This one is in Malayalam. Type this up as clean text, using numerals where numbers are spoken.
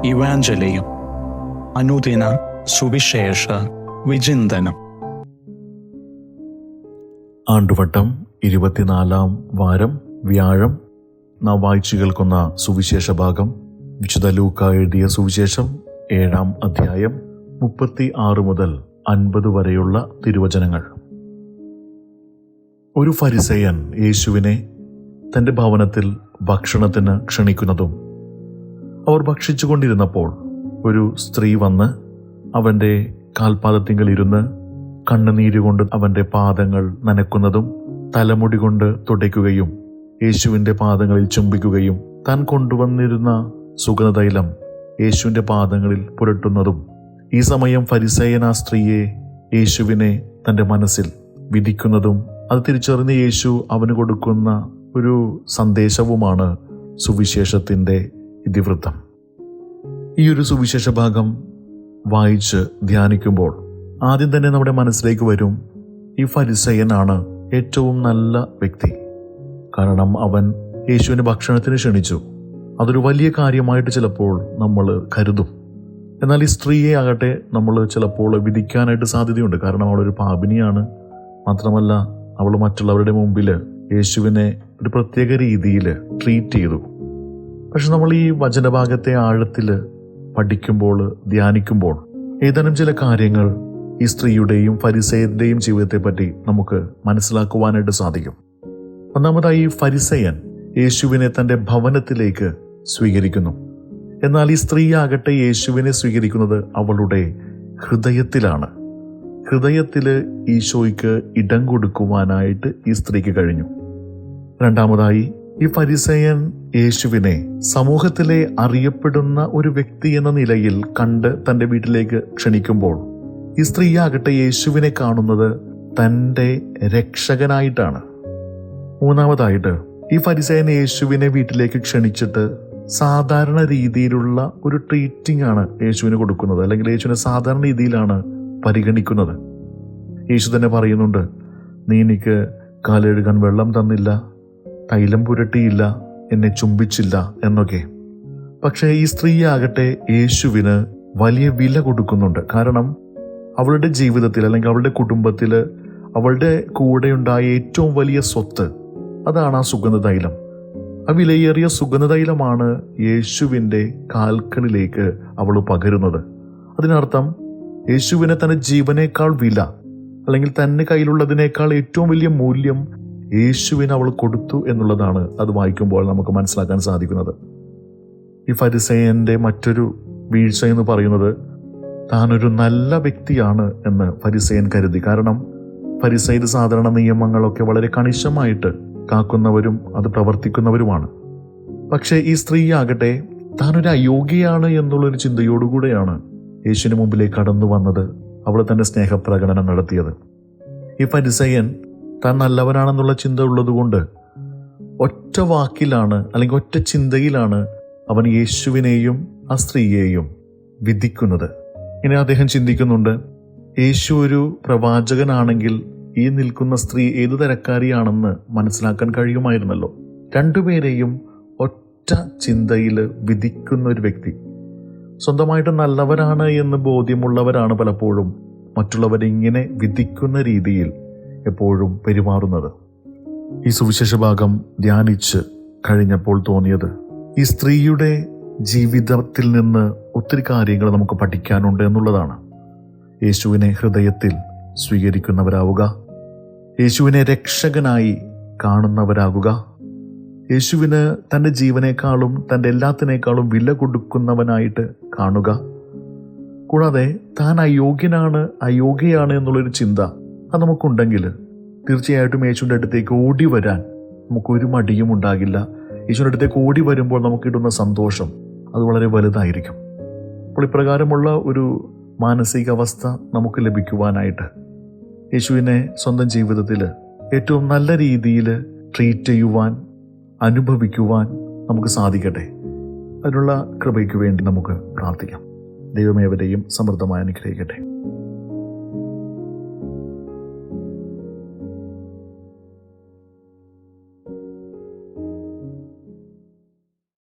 ഇവാഞ്ചലിയും അനുദിന സുവിശേഷ വിചിന്തനം. ആണ്ടുവട്ടം 24-ാം വാരം, വ്യാഴം. നാം വായിച്ചു കേൾക്കുന്ന സുവിശേഷ ഭാഗം വിശുദ്ധ ലൂക്കാ എഴുതിയ സുവിശേഷം 7-ാം അധ്യായം 36 മുതൽ 50 വരെയുള്ള തിരുവചനങ്ങൾ. ഒരു ഫരിസേയൻ യേശുവിനെ തൻ്റെ ഭവനത്തിൽ ഭക്ഷണത്തിന് ക്ഷണിക്കുന്നതും അവർ ഭക്ഷിച്ചുകൊണ്ടിരുന്നപ്പോൾ ഒരു സ്ത്രീ വന്ന് അവൻ്റെ കാൽപാദത്തിങ്കൽ ഇരുന്ന് കണ്ണുനീരുകൊണ്ട് അവൻ്റെ പാദങ്ങൾ നനക്കുന്നതും തലമുടി കൊണ്ട് തുടയ്ക്കുകയും യേശുവിൻ്റെ പാദങ്ങളിൽ ചുംബിക്കുകയും താൻ കൊണ്ടുവന്നിരുന്ന സുഗന്ധതൈലം യേശുവിൻ്റെ പാദങ്ങളിൽ പുരട്ടുന്നതും. ഈ സമയം ഫരിസേയൻ ആ സ്ത്രീയെ, യേശുവിനെ തൻ്റെ മനസ്സിൽ വിധിക്കുന്നതും അത് തിരിച്ചറിഞ്ഞ് യേശു അവന് കൊടുക്കുന്ന ഒരു സന്ദേശവുമാണ് സുവിശേഷത്തിൻ്റെ ഇതിവൃത്തം. ഈ ഒരു സുവിശേഷ ഭാഗം വായിച്ച് ധ്യാനിക്കുമ്പോൾ ആദ്യം തന്നെ നമ്മുടെ മനസ്സിലേക്ക് വരും, ഈ ഫരിസേയനാണ് ഏറ്റവും നല്ല വ്യക്തി. കാരണം അവൻ യേശുവിനെ ഭക്ഷണത്തിന് ക്ഷണിച്ചു. അതൊരു വലിയ കാര്യമായിട്ട് ചിലപ്പോൾ നമ്മൾ കരുതും. എന്നാൽ ഈ സ്ത്രീയെ ആകട്ടെ നമ്മൾ ചിലപ്പോൾ വിധിക്കാനായിട്ട് സാധ്യതയുണ്ട്. കാരണം അവളൊരു പാപിനിയാണ്. മാത്രമല്ല, അവൾ മറ്റുള്ളവരുടെ മുമ്പിൽ യേശുവിനെ ഒരു പ്രത്യേക രീതിയിൽ ട്രീറ്റ് ചെയ്തു. പക്ഷെ നമ്മൾ ഈ വചനഭാഗത്തെ ആഴത്തിൽ പഠിക്കുമ്പോൾ, ധ്യാനിക്കുമ്പോൾ ഏതാനും ചില കാര്യങ്ങൾ ഈ സ്ത്രീയുടെയും ഫരിസേയന്റെയും ജീവിതത്തെപ്പറ്റി നമുക്ക് മനസ്സിലാക്കുവാനായിട്ട് സാധിക്കും. ഒന്നാമതായി, ഫരിസേയൻ യേശുവിനെ തൻ്റെ ഭവനത്തിലേക്ക് സ്വീകരിക്കുന്നു. എന്നാൽ ഈ സ്ത്രീ ആകട്ടെ യേശുവിനെ സ്വീകരിക്കുന്നത് അവളുടെ ഹൃദയത്തിലാണ്. ഹൃദയത്തിൽ ഈശോയ്ക്ക് ഇടം കൊടുക്കുവാനായിട്ട് ഈ സ്ത്രീക്ക് കഴിഞ്ഞു. രണ്ടാമതായി, ഈ ഫരിസേയൻ യേശുവിനെ സമൂഹത്തിലെ അറിയപ്പെടുന്ന ഒരു വ്യക്തി എന്ന നിലയിൽ കണ്ട് തൻ്റെ വീട്ടിലേക്ക് ക്ഷണിക്കുമ്പോൾ ഈ സ്ത്രീയാകട്ടെ യേശുവിനെ കാണുന്നത് തൻ്റെ രക്ഷകനായിട്ടാണ്. മൂന്നാമതായിട്ട്, ഈ ഫരിസേയൻ യേശുവിനെ വീട്ടിലേക്ക് ക്ഷണിച്ചിട്ട് സാധാരണ രീതിയിലുള്ള ഒരു ട്രീറ്റിംഗ് ആണ് യേശുവിന് കൊടുക്കുന്നത്, അല്ലെങ്കിൽ യേശുവിനെ സാധാരണ രീതിയിലാണ് പരിഗണിക്കുന്നത്. യേശു തന്നെ പറയുന്നുണ്ട്, നീ എനിക്ക് കാലെഴുകാൻ വെള്ളം തന്നില്ല, തൈലം പുരട്ടിയില്ല, എന്നെ ചുംബിച്ചില്ല എന്നൊക്കെ. പക്ഷേ ഈ സ്ത്രീയാകട്ടെ യേശുവിന് വലിയ വില കൊടുക്കുന്നുണ്ട്. കാരണം അവളുടെ ജീവിതത്തിൽ, അല്ലെങ്കിൽ അവളുടെ കുടുംബത്തിൽ, അവളുടെ കൂടെയുണ്ടായ ഏറ്റവും വലിയ സ്വത്ത് അതാണ് ആ സുഗന്ധതൈലം. ആ വിലയേറിയ സുഗന്ധതൈലമാണ് യേശുവിൻ്റെ കാൽക്കലിലേക്ക് അവൾ പകരുന്നത്. അതിനർത്ഥം യേശുവിനെ തന്റെ ജീവനേക്കാൾ വില, അല്ലെങ്കിൽ തന്നെ കയ്യിലുള്ളതിനേക്കാൾ ഏറ്റവും വലിയ മൂല്യം യേശുവിന് അവൾ കൊടുത്തു എന്നുള്ളതാണ് അത് വായിക്കുമ്പോൾ നമുക്ക് മനസ്സിലാക്കാൻ സാധിക്കുന്നത്. ഈ ഫരിസേയന്റെ മറ്റൊരു വീഴ്ച എന്ന് പറയുന്നത്, താനൊരു നല്ല വ്യക്തിയാണ് എന്ന് ഫരിസേയൻ കരുതി. കാരണം ഫരിസേയർ സാധാരണ നിയമങ്ങളൊക്കെ വളരെ കണിശമായിട്ട് കാക്കുന്നവരും അത് പ്രവർത്തിക്കുന്നവരുമാണ്. പക്ഷേ ഈ സ്ത്രീ ആകട്ടെ താനൊരു അയോഗ്യയാണ് എന്നുള്ളൊരു ചിന്തയോടുകൂടെയാണ് യേശുവിന് മുമ്പിലേക്ക് കടന്നു വന്നത്. അവൾ തന്റെ സ്നേഹപ്രകടനം നടത്തിയത്. ഈ ഫരിസേയൻ താൻ നല്ലവനാണെന്നുള്ള ചിന്ത ഉള്ളതുകൊണ്ട് ഒറ്റ വാക്കിലാണ്, അല്ലെങ്കിൽ ഒറ്റ ചിന്തയിലാണ് അവൻ യേശുവിനെയും ആ സ്ത്രീയെയും വിധിക്കുന്നത്. ഇനി അദ്ദേഹം ചിന്തിക്കുന്നുണ്ട്, യേശു ഒരു പ്രവാചകനാണെങ്കിൽ ഈ നിൽക്കുന്ന സ്ത്രീ ഏതു തരക്കാരിയാണെന്ന് മനസ്സിലാക്കാൻ കഴിയുമായിരുന്നല്ലോ. രണ്ടുപേരെയും ഒറ്റ ചിന്തയിൽ വിധിക്കുന്ന ഒരു വ്യക്തി. സ്വന്തമായിട്ട് നല്ലവരാണ് എന്ന് ബോധ്യമുള്ളവരാണ് പലപ്പോഴും മറ്റുള്ളവരെ ഇങ്ങനെ വിധിക്കുന്ന രീതിയിൽ എപ്പോഴും പെരുമാറുന്നത്. ഈ സുവിശേഷ ഭാഗം ധ്യാനിച്ച് കഴിഞ്ഞപ്പോൾ തോന്നിയത്, ഈ സ്ത്രീയുടെ ജീവിതത്തിൽ നിന്ന് ഒത്തിരി കാര്യങ്ങൾ നമുക്ക് പഠിക്കാനുണ്ട് എന്നുള്ളതാണ്. യേശുവിനെ ഹൃദയത്തിൽ സ്വീകരിക്കുന്നവരാവുക, യേശുവിനെ രക്ഷകനായി കാണുന്നവരാകുക, യേശുവിന് തൻ്റെ ജീവനേക്കാളും തൻ്റെ എല്ലാത്തിനേക്കാളും വില കൊടുക്കുന്നവനായിട്ട് കാണുക. കൂടാതെ താൻ അയോഗ്യയാണ് എന്നുള്ളൊരു ചിന്ത അത് നമുക്കുണ്ടെങ്കിൽ തീർച്ചയായിട്ടും യേശുവിൻ്റെ അടുത്തേക്ക് ഓടി വരാൻ നമുക്കൊരു മടിയും ഉണ്ടാകില്ല. യേശുവിൻ്റെ അടുത്തേക്ക് ഓടി വരുമ്പോൾ നമുക്ക് കിട്ടുന്ന സന്തോഷം അത് വളരെ വലുതായിരിക്കും. അപ്പോൾ ഇപ്രകാരമുള്ള ഒരു മാനസികാവസ്ഥ നമുക്ക് ലഭിക്കുവാനായിട്ട് യേശുവിനെ സ്വന്തം ജീവിതത്തിൽ ഏറ്റവും നല്ല രീതിയിൽ ട്രീറ്റ് ചെയ്യുവാൻ, അനുഭവിക്കുവാൻ നമുക്ക് സാധിക്കട്ടെ. അതിനുള്ള കൃപയ്ക്ക് വേണ്ടി നമുക്ക് പ്രാർത്ഥിക്കാം. ദൈവമേവരെയും സമൃദ്ധമായി അനുഗ്രഹിക്കട്ടെ.